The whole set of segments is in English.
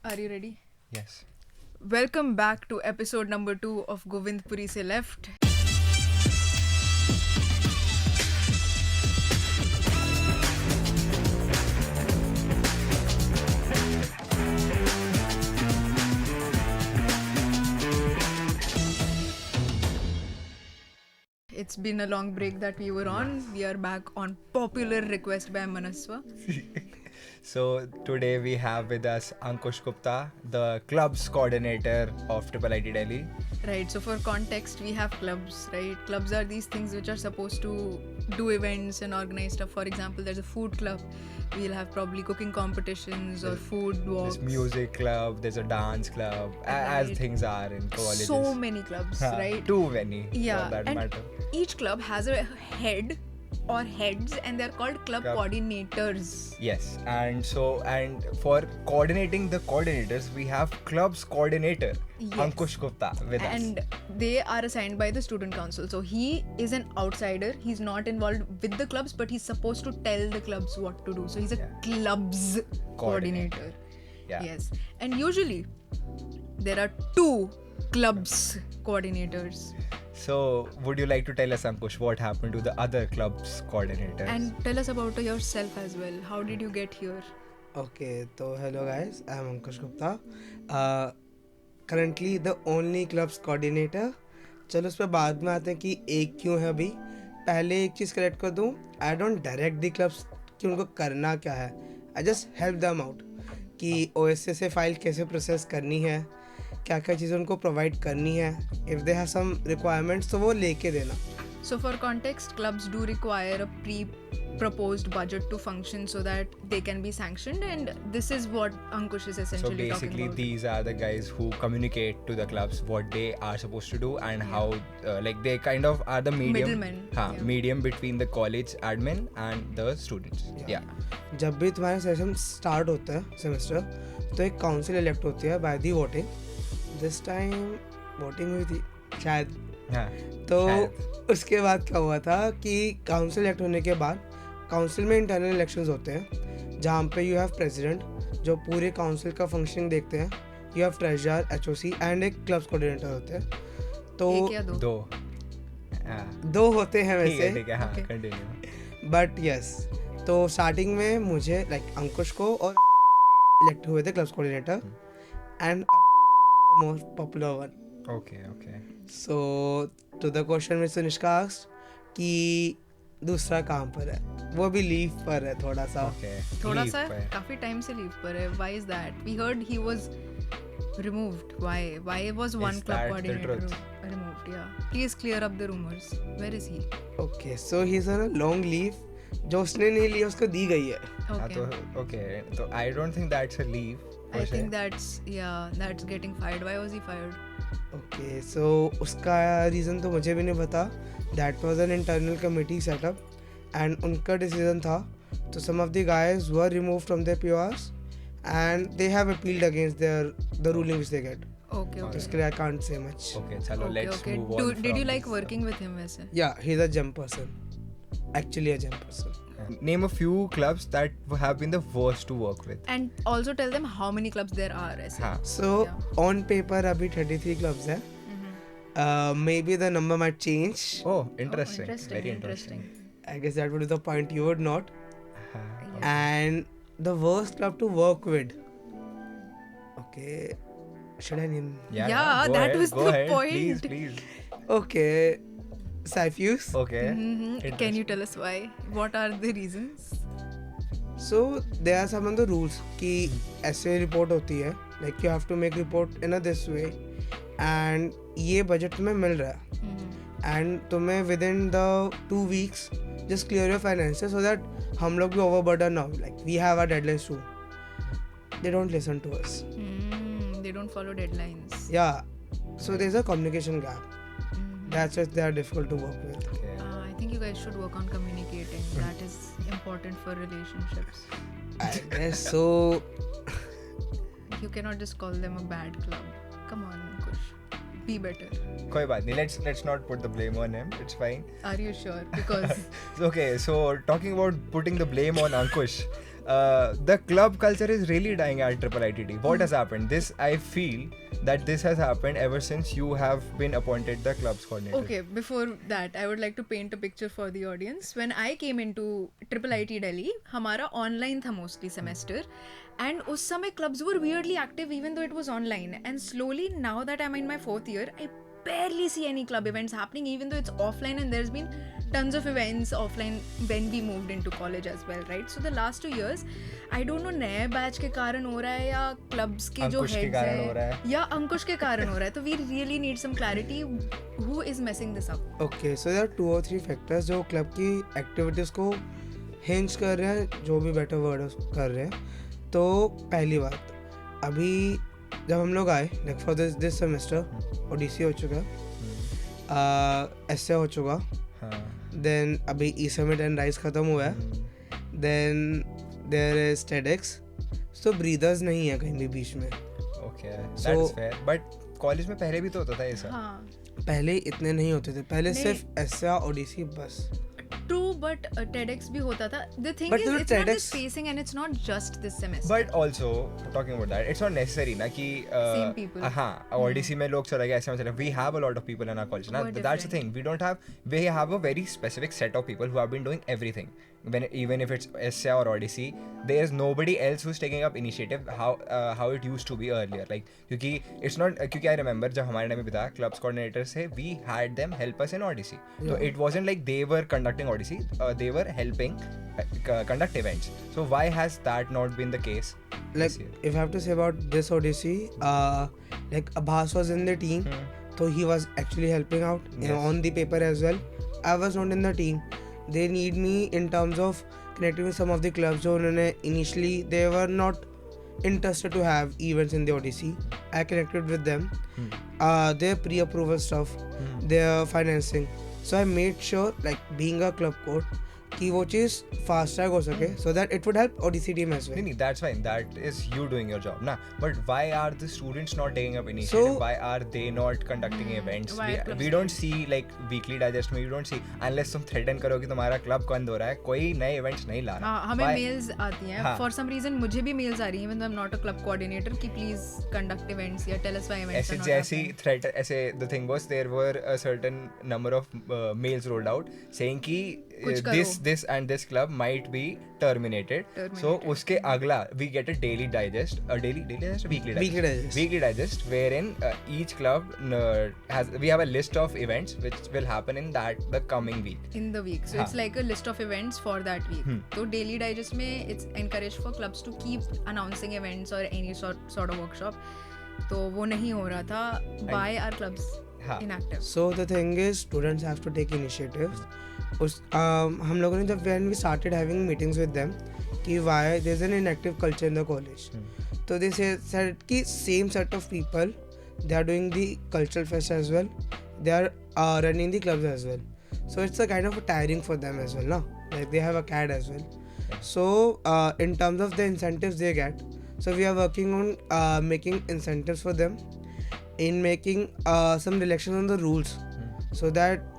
Are you ready? Yes. Welcome back to episode number 2 of Govind Puri Se Left. It's been a long break that we were on. We are back on popular request by Manaswa. So today we have with us Ankush Gupta, the club's coordinator of Triple IT Delhi. Right, so for context, we have clubs, right? Clubs are these things which are supposed to do events and organize stuff. For example, there's a food club. We'll have probably cooking competitions or food walks. There's music club, there's a dance club, as Right. things are in colleges. So many clubs, right? Too many Yeah, for that and matter. each club has a head or heads, and they're called club Club. coordinators. Yes, and for coordinating the coordinators, we have club's coordinator, Yes. Ankush Gupta, with us. And they are assigned by the student council. So he is an outsider. He's not involved with the clubs, but he's supposed to tell the clubs what to do. So he's a clubs coordinator. Yeah. Yes. And usually there are 2 clubs coordinators. So, would you like to tell us, Ankush, what happened to the other club's coordinators? And tell us about yourself as well. How did you get here? Okay, so hello guys, I am Ankush Gupta. Currently the only clubs coordinator. चलो उस पर बाद में आते हैं कि एक क्यों है अभी. पहले एक चीज़ करेक्ट कर दूँ, I don't direct the clubs कि उनको करना क्या है. I just help them out कि OSA से फाइल कैसे प्रोसेस करनी है, क्या क्या चीज़ें उनको प्रोवाइड करनी है. If they have some requirements तो वो लेके देना. So for context, clubs do require a pre-proposed budget to function so that they can be sanctioned, and this is what Ankush is So essentially talking basically, about. these are the guys who communicate to the clubs what they are supposed to do and how, like they kind of are the medium, Middlemen, yeah. medium between the college admin and the students. Yeah. जब भी तुम्हारा session start होता है semester, तो एक council elect होती है by the voting. This time voting हुई थी शायद. हाँ. तो शायद. उसके बाद क्या हुआ था कि काउंसिल इलेक्ट होने के बाद काउंसिल में इंटरनल इलेक्शंस होते हैं जहाँ पे यू हैव प्रेसिडेंट जो पूरे काउंसिल का फंक्शनिंग देखते हैं. You have treasurer, HOC and एक क्लब्स कोऑर्डिनेटर होते हैं. तो एक या दो? 2. हाँ. 2 होते हैं ठीक है, वैसे, ठीक है. हाँ, Okay. कंटिन्यू. But yes. तो स्टार्टिंग में मुझे लाइक अंकुश को और इलेक्ट हुए थे clubs coordinator and most popular one. Okay, okay. So to the question mister Nishka asked कि दूसरा कहाँ पर है, वो भी लीव पर है थोड़ा सा. ओके. थोड़ा Leave सा पर. काफी टाइम से लीव पर है. Why is that? We heard he was removed. Why was one Is club that the coordinator truth? removed? Yeah. Please clear up the rumors. Where is he? Okay, so he is on a long leave जो उसने नहीं ली, उसको दी गई है. हाँ, Okay. तो okay. तो I don't think that's a leave. I think that's getting fired. Why was he fired? Okay, so उसका रीज़न तो मुझे भी नहीं पता. That was an internal committee setup and उनका डिसीजन था. तो some of the guys were remove from their PORs and they have appealed against the ruling which they get. Okay, okay. उसके लिए I can't say much. Okay, चलो Okay, let's okay. Move on. Did you like working with him वैसे? या he is a gem person, actually a gem person. Name a few clubs that have been the worst to work with. And also tell them how many clubs there are ऐसे. हाँ. So on paper अभी 33 clubs हैं. May be the number might change. Oh, interesting. Interesting, Very interesting. I guess that would be the point you would not. हाँ. And the worst club to work with. Okay, should I name? Yeah, go that ahead, was go the ahead, point. Please. Okay, Cyphus. Okay. Can you tell us why? What are the reasons? So there are some of the rules कि ऐसे report होती है, like you have to make report in a this way, and ये budget में मिल रहा है, and तुम्हें within the 2 weeks just clear your finances so that हम लोग भी overburden now, like we have our deadlines too. They don't listen to us. They don't follow deadlines. Yeah, so there's a communication gap. That's why they are difficult to work with. Okay. I think you guys should work on communicating. That is important for relationships. I guess so. You cannot just call them a bad club. Come on, Ankush. Be better. कोई बात नहीं. Let's not put the blame on him. It's fine. Are you sure? Because Okay. So talking about putting the blame on Ankush, the club culture is really dying at Triple ITT. What has happened? This, I feel that this has happened ever since you have been appointed the clubs coordinator. Okay, before that, I would like to paint a picture for the audience. When I came into Triple IT Delhi, हमारा online था mostly semester, and उस समय clubs were weirdly active even though it was online. And slowly, now that I'm in my 4th year, I barely see any club events happening, even though it's offline, and there's been tons of events offline when we moved into college as well, right? So the last 2 years, I don't know नए batch के कारण हो रहा है या clubs के जो अंकुश के हेड्स कारण हो रहा हैं है। या अंकुश के कारण हो रहा है, तो we really need some clarity. Who is messing this up? Okay, so there are 2 or 3 factors जो क्लब की एक्टिविटीज़ को हिंज कर रहे हैं, जो भी बेटर वर्ड कर रहे हैं. तो पहली बात, अभी जब हम लोग आए like for this semester ODC हो चुका, एसए हो चुका, देन अभी ई समिट एंड राइज ख़त्म हुआ है, देन देयर इज टेडेक्स. सो ब्रीदर्स नहीं है कहीं भी बीच में. Okay, So- that's fair. But college में पहले भी तो होता था ये सब. हाँ, पहले इतने नहीं होते थे, पहले नहीं. सिर्फ एसए ओडीसी बस. true, but TEDx भी होता था. The thing But is, the it's not the TEDx spacing and it's not just this semester. But also talking about that, it's not necessary ना कि Same people. हाँ, ODC में लोग चले गए, ऐसे में चले. We have a lot of people in our college. ना, We're that's the different. thing. We have a very specific set of people who have been doing everything. Even if it's SCA or Odyssey, there's nobody else who's taking up initiative how it used to be earlier. Like क्योंकि it's not क्योंकि I remember जब हमारे time में भी था clubs coordinator से, we had them help us in Odyssey. So it wasn't like they were conducting Odyssey. They were helping conduct events. So why has that not been the case? Like this year? if I have to say about this Odyssey, like Abbas was in the team, so he was actually helping out Yes. on the paper as well. I was not in the team. They need me in terms of connecting with some of the clubs. So initially they were not interested to have events in the Odyssey. I connected with them. Their pre-approval stuff, their financing. So I made sure, like being a club code, कि वो चीज़ fast track हो सके, so that it would help ODC team as well. No, that's fine. That is you doing your job, na. But why are the students not taking up initiative? So- Why are they not conducting events? Why are clubs We don't see like weekly digest में you don't see unless तुम threaten करो कि तुम्हारा club बंद हो रहा है, कोई नए events नहीं ला रहा. हाँ, हमें Why? मेल्स आती हैं. हाँ. For some reason मुझे भी मेल्स आ रही हैं, even though I'm not a club coordinator, कि please conduct events या tell us why events ऐसे are not जैसी happening. threat ऐसे the thing was there were a certain number of mails rolled out saying कि कुछ करो. this and this club might be terminated. So उसके अगला we get a daily digest, weekly digest, Weekly digest. weekly digest wherein each club we have a list of events which will happen in the coming week. In the week. So हाँ. it's like a list of events for that week. तो daily digest में it's encouraged for clubs to keep announcing events or any sort of workshop. तो वो नहीं हो रहा था. Why are clubs हाँ. inactive? So the thing is, students have to take initiatives. हम लोगों ने जब when we started having meetings with them कि why there's an inactive culture in the college, so they said कि same set of people, they are doing the cultural fest as well, they are running the clubs as well, so it's a kind of a tiring for them as well, no? Like they have a CAD as well. So in terms of the incentives they get, so we are working on making incentives for them, in making some relaxation on the rules, so that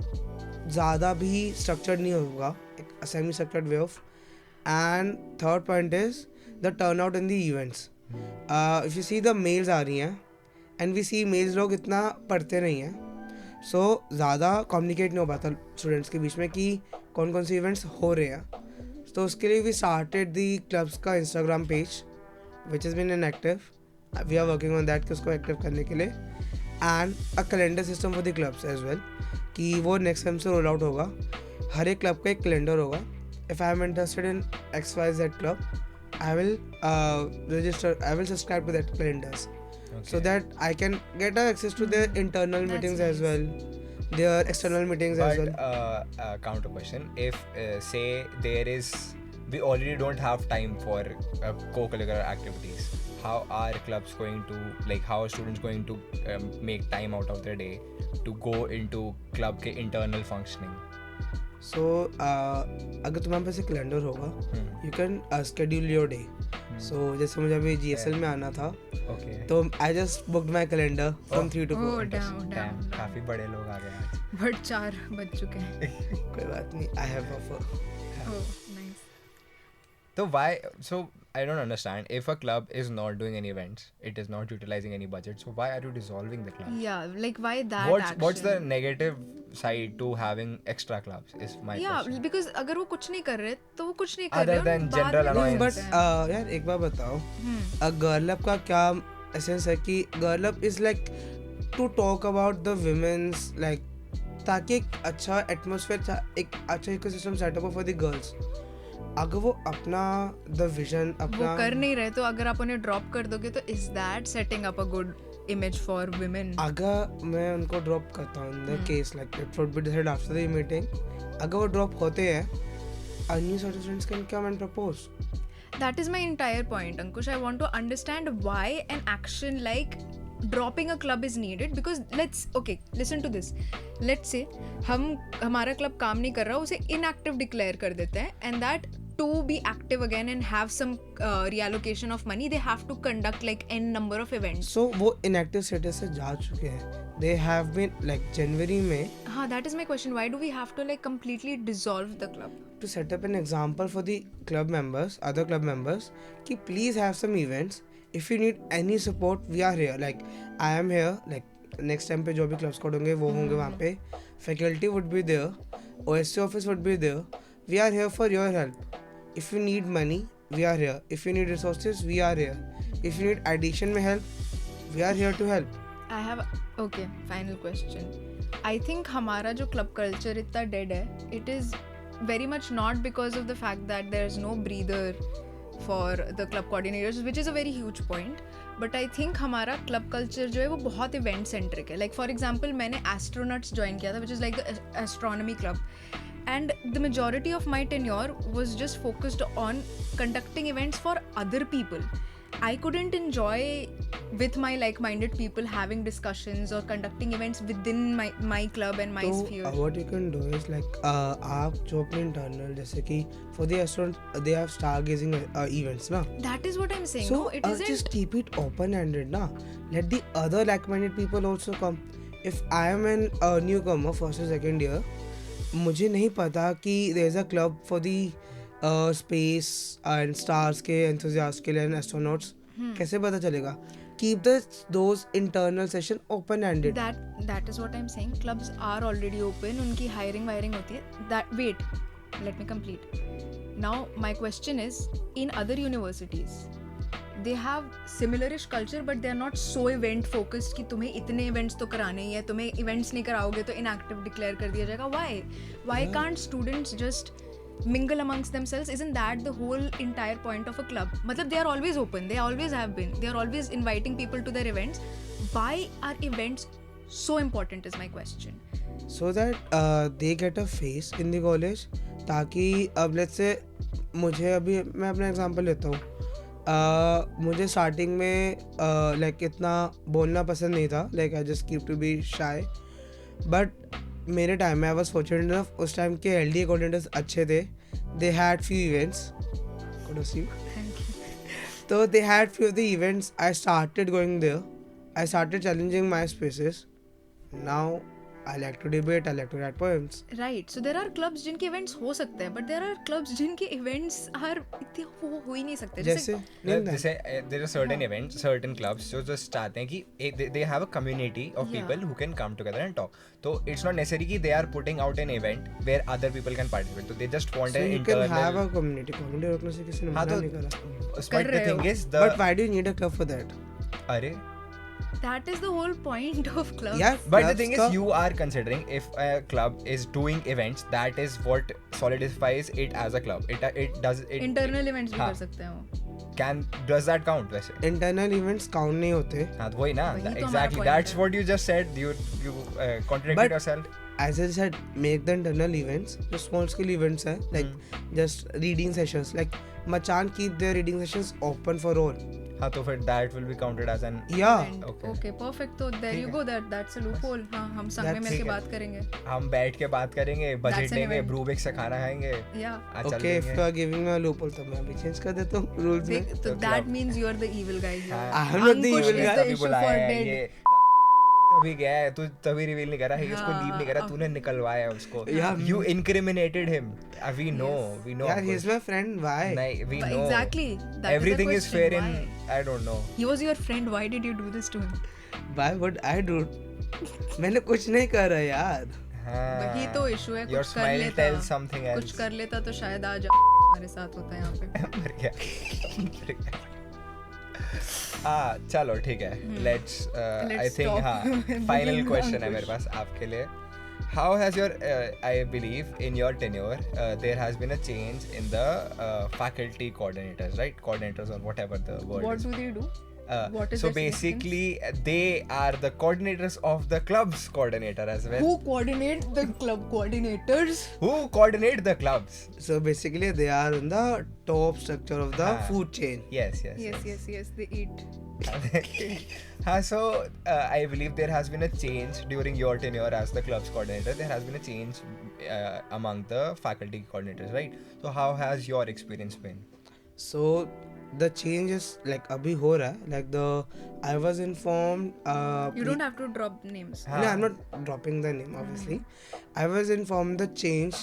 ज़्यादा भी structured नहीं होगा, a semi structured way of. And third point is the turnout in the events. If you see the mails आ रही हैं and we see mails लोग इतना पढ़ते नहीं हैं, so ज़्यादा communicate नहीं हो पाता students के बीच में कि कौन कौन से events हो रहे हैं. तो उसके लिए we started the clubs का Instagram page which has been inactive. We are working on that कि उसको active करने के लिए, and a calendar system for the clubs as well कि वो next time से roll out होगा. हर एक club का एक calendar होगा. If I am interested in XYZ club, I will subscribe to that calendars, so that I can get access to their internal That's meetings as nice. well, their external meetings as well. But counter question, if say we already don't have time for co-curricular activities, how are clubs going to, like how are students going to make time out of their day to go into club के internal functioning? So अगर तुम्हारे पास एक calendar होगा, you can schedule your day. So जैसे मुझे अभी GSL में आना था, Okay. तो I just booked my calendar from 3 to 4. Oh, damn. काफी बड़े लोग आ गए आज. But 4 बज चुके हैं. कोई बात नहीं, I have offer. Oh, nice. So why? So I don't understand. If a club is not doing any events, it is not utilizing any budget. So why are you dissolving the club? Yeah, like why that What's the action? negative side to having extra clubs? Is my Yeah, question. because अगर वो कुछ नहीं कर रहे तो वो कुछ नहीं कर Other रहे than और बाद general में annoyance. बट बोलते हैं। यार एक बार बताओ हम्म, गर्ल अप का क्या एसेंस है कि girl up is like to talk about the women's like ताकि एक अच्छा एटमोसफेयर एक अच्छा इकोसिस्टम सेटअप हो फॉर द गर्ल्स अगर वो अपना द विजन वो अपना कर नहीं रहे तो अगर आप उन्हें ड्रॉप कर दोगे तो is that setting up a good image for women? अगर मैं उनको ड्रॉप करता हूँ in the case like it would be decided after the meeting अगर वो ड्रॉप होते हैं a new set of students can come and propose. That is my entire point, Ankush. I want to understand why an action like dropping a club is needed, because listen to this. Let's say हमारा club काम नहीं कर रहा, उसे inactive declare कर देते हैं, and that to be active again and have some reallocation of money, they have to conduct like n number of events. So वो inactive status से जा चुके हैं. They have been like January में. हाँ, that is my question. Why do we have to like completely dissolve the club? To set up an example for the club members, other club members, कि please have some events. If you need any support, we are here. Like I am here. Like next time पे जो भी club squad होंगे वो होंगे वहाँ पे. Faculty would be there. OSC office would be there. We are here for your help. If you need money, we are here. If you need resources, we are here. If you need addition में help, we are here to help. I have final question. I think हमारा जो club culture इतना dead है, it is very much not because of the fact that there is no breather for the club coordinators, which is a very huge point. But I think हमारा club culture जो है वो बहुत event centric है. Like for example, मैंने astronauts join किया था, which is like the astronomy club. And the majority of my tenure was just focused on conducting events for other people. I couldn't enjoy with my like-minded people having discussions or conducting events within my club and my sphere. What you can do is like आप जो अपने internal जैसे कि for the astronaut they have stargazing events ना. That is what I'm saying. So No, it isn't. just keep it open-ended ना. Let the other like-minded people also come. If I am an newcomer first or second year, मुझे नहीं पता कि there is a club for the space and stars के enthusiasts के लिए and astronauts. कैसे पता चलेगा? Keep those internal session open-ended. That is what I'm saying. Clubs are already open. उनकी hiring होती है. Wait, let me complete. Now my question is, in other universities, they have similarish culture, but they are not so event focused कि तुम्हें इतने events तो कराने ही है, तुम्हें events नहीं कराओगे तो inactive declare कर दिया जाएगा. Why can't students just mingle amongst themselves? Isn't that the whole entire point of a club? मतलब they are always open, they always have been, they are always inviting people to their events. Why are events so important is my question. So that they get a face in the college. ताकि अब let's say मुझे अभी मैं अपना example लेता हूँ. मुझे starting में लाइक इतना बोलना पसंद नहीं था. Like I just keep to be shy. But मेरे टाइम में आई वाज फॉर्चुनेट इनफ उस टाइम के एलडीए कोऑर्डिनेटर्स अच्छे थे. They had few events. Thank you. तो they had few of the events. I started going there. I started challenging my spaces. Now I like to debate, I like to write poems. Right. So there are clubs जिनके events हो सकते हैं, but there are clubs जिनके events are इतने वो हो ही नहीं सकते. जैसे there are certain events, certain clubs जो just चाहते हैं कि they have a community of Yeah. people who can come together and talk. So it's not necessary कि they are putting out an event where other people can participate. So they just want So an you internal. can have a community. Community रखने से किसी ने हाँ मना तो नहीं करा. but कर the रहे thing हो. is the But why do you need a club for that? अरे That is the whole point of clubs. Yeah, but the clubs thing का- is you are considering if a club is doing events, that is what solidifies it as a club. It does it Internal events भी हाँ. कर सकते हैं वो. does that count वैसे? internal events count नहीं होते. हाँ तो वही ना. वही तो हमारा Exactly. point That's है. what you just said. You contradicted But- yourself. As I said, make the internal events जो small scale events है like just reading sessions. Like Machan keep their reading sessions open for all. हाँ तो फिर that will be counted as an Yeah. Event. Okay. Okay, perfect. तो there you go. That's a loophole. हाँ, हम संग में That's- मिलके ठीक है. बात करेंगे. हम बैठ के बात करेंगे, बजट That's an लेंगे, event. ब्रूबिक से खाना खाएंगे. Yeah. चल Okay, if लेंगे. you are giving me a loophole तो मैं अभी change कर देता हूँ rules में. So तो that club. means you are the evil guy here. हाँ. I am not the Ankush evil is guy. the तभी issue बुलाया for है dead. ये तभी गया है, तू तभी रिवील नहीं करा है, उसको लीव नहीं करा, तूने निकलवाया उसको. Yeah. You incriminated him. We know. Yeah, he's my friend. Why? नहीं, we know. Exactly. That Everything is is the fair question. in. Why? I don't know. He was your friend. Why did you do this to him? Why would I do? मैंने कुछ नहीं करा यार. वही तो issue है. Your कुछ कर smile लेता, tells something else. कुछ कर लेता तो शायद आज हमारे साथ होता है यहाँ पे. मर गया. हाँ चलो ठीक है. Let's I think stop. हाँ final Begin, question है Ankush. मेरे पास आपके लिए. How has your I believe in your tenure there has been a change in the faculty coordinators, right? Coordinators or whatever the word What is. do they do? What is So their basically they are the coordinators of the club's coordinator as well. Who coordinate the club coordinators? Who coordinate the clubs? So basically they are in the top structure of the हाँ. food chain. Yes. Yes. They eat. So I believe there has been a change during your tenure as the club's coordinator. There has been a change among the faculty coordinators, right? So how has your experience been? So the change is like अभी हो रहा है. Like I was informed. You don't have to drop names. No, I'm not dropping the name obviously. I was informed the change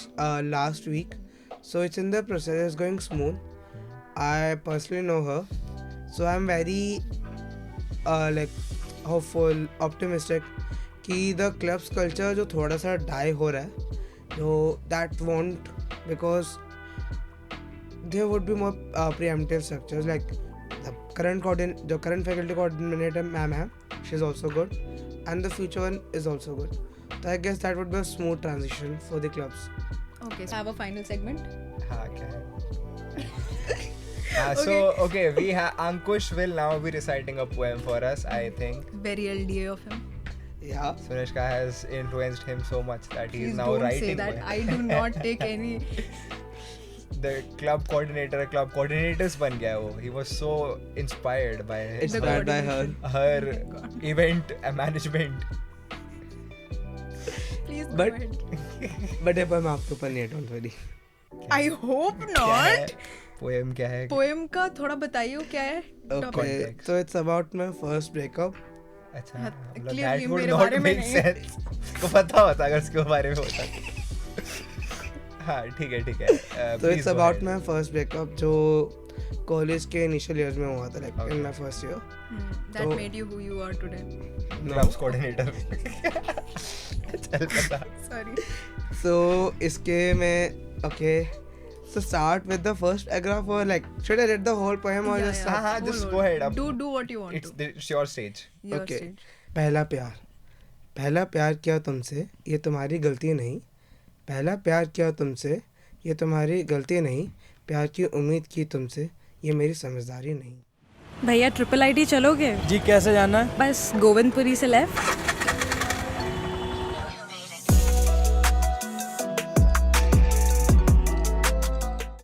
last week. So it's in the process. It's going smooth. I personally know her. So I'm very like hopeful, optimistic कि the club's culture जो थोड़ा सा die हो रहा है, जो that won't, because there would be more preemptive structures. Like the current faculty coordinator ma'am है, she's also good, and the future one is also good. So I guess that would be a smooth transition for the clubs. Okay, so I have a final segment. हाँ क्या है? So okay, we have Ankush will now be reciting a poem for us. I think Very LDA of him. Yeah. Sureshka has influenced him so much that he is Please now don't writing. say that. poems. I do not take any. The club coordinators बन गया वो. He was so inspired by It's The bad by her. coordination. her event management. Please go But- ahead. But if I'm आपके ऊपर नहीं, don't worry. I hope क्या है? not. Poem क्या है? पोएम का थोड़ा बताइए क्या है? Okay. Context. So it's about my first breakup. अच्छा हाँ, मतलब clearly that would मेरे not बारे में make नहीं। sense. उसको पता होता अगर उसके बारे में होता. हाँ ठीक है. So Please it's go about ahead. my first breakup जो कॉलेज के initial years में हुआ था, like Okay. in my first year. That So- made you who you are today. Clubs coordinator. चल पता. Sorry. So इसके में okay. So start with the first paragraph, or like should I read the whole poem or just हाँ, हाँ, just go ahead. अब Do what you want to. It's your stage. Your Okay. stage. पहला प्यार किया तुमसे, ये तुम्हारी गलती नहीं. पहला प्यार किया तुमसे, ये तुम्हारी गलती नहीं. प्यार की उम्मीद की तुमसे, ये मेरी समझदारी नहीं. भैया ट्रिपल आईटी चलोगे? जी कैसे जाना है? बस गोविंदपुरी से लेफ्ट.